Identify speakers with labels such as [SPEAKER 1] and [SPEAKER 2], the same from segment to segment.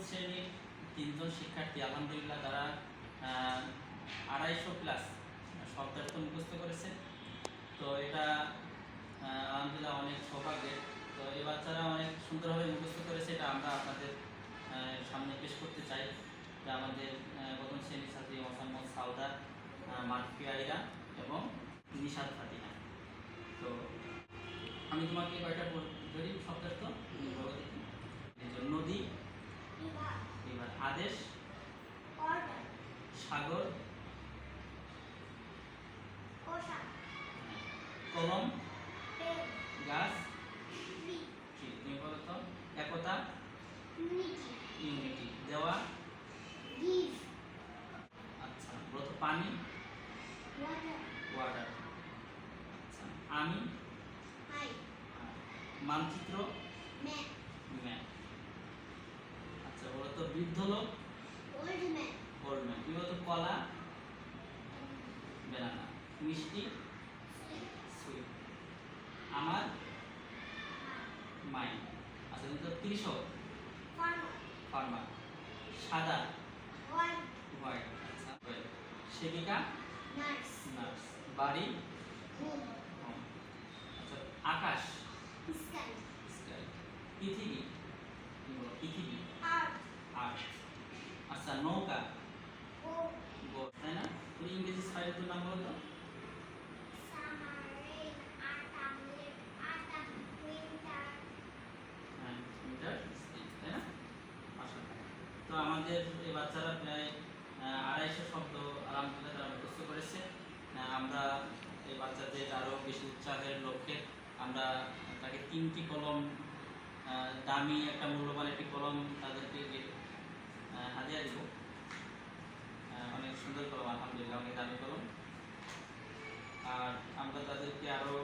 [SPEAKER 1] শ্রেণীর 3 জন শিক্ষার্থী আলহামদুলিল্লাহ তারা 250 প্লাস শব্দার্থ মুখস্থ করেছে। তো এটা আলহামদুলিল্লাহ অনেক সৌভাগ্যের। তো এই বাচ্চারা অনেক সুন্দরভাবে মুখস্থ করেছে, এটা আমরা আপনাদের সামনে পেশ করতে চাই। যে আমাদের প্রথম শ্রেণীর ছাত্রী মোসাম্মদ সাউদা, মারফি আইরা এবং নিশাদ ফাতিহা। তো আমি তোমাকে কয়টা ধরি শব্দার্থ দেখি। নদী, এবার আদেশ, সাগর, কলম, গাছ, তুমি বলো তো। একতা, ইউনিটি। দেওয়া, আচ্ছা বলো তো। পানি, ওয়াটার। আচ্ছা আমি, মানচিত্র, ম্যাপ। আচ্ছা বলো তো। বৃদ্ধ লোক, ওল্ড ম্যান। তুমি বলো তো। কলা, বেনানা। মিষ্টি, সুইট। আমার, মাইন্ড। আচ্ছা তুমি তো কৃষক, ফার্মার। সাদা, হোয়াইট। আচ্ছা সেবিকা, নার্স। বাড়ি, হোম। আচ্ছা আকাশ, স্কাই। পৃথিবী, পৃথিবী, আর্থ। আচ্ছা নৌকা, বোট। তাই না? তুমি ইংরেজি ফাইলের নাম বলো তো। তাই না? তো আমাদের এই বাচ্চারা প্রায় 250 শব্দ আলহামদুলিল্লাহ তারা মুখস্থ করেছে। আমরা এই বাচ্চাদের আরও বেশি উৎসাহের লক্ষ্যে আমরা তাকে 3টি কলম, দামি একটা মূল্যবান একটি কলম তাদেরকে হাদিয়া দিব। অনেক সুন্দর কলম আলহামদুলিল্লাহ, অনেক দামি কলম। আর আমরা তাদেরকে আরও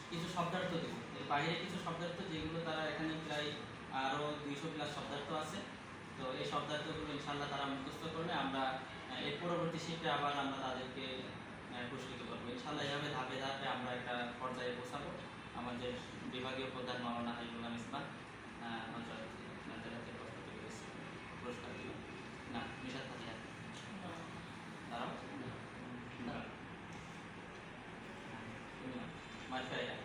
[SPEAKER 1] কিছু শব্দার্থ দেব, এর বাইরে কিছু শব্দার্থ যেগুলো তারা এখানে প্রায় আরও 200 প্লাস শব্দার্থ আছে। তো এই শব্দার্থগুলো ইনশাল্লাহ তারা মুখস্থ করবে। আমরা এর পরবর্তী শিফটে আবার আমরা তাদেরকে পুরস্কৃত করবো ইনশাল্লাহ। এইভাবে ধাপে ধাপে আমরা একটা পর্যায়ে পৌঁছাবো। আমাদের বিভাগীয় প্রধান মাওলানা হাবিবুল ইসলাম পুরস্কার দিব না। নিশাদ ফাতিহা দাঁড়াও, দাঁড়াও। মারফিয়া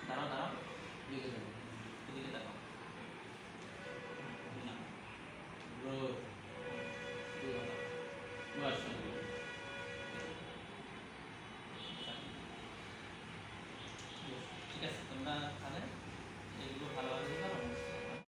[SPEAKER 1] দাঁড়াও, এদিকে দেখো। ঠিক আছে, তোমরা তাহলে এগুলো ভালোভাবে করো।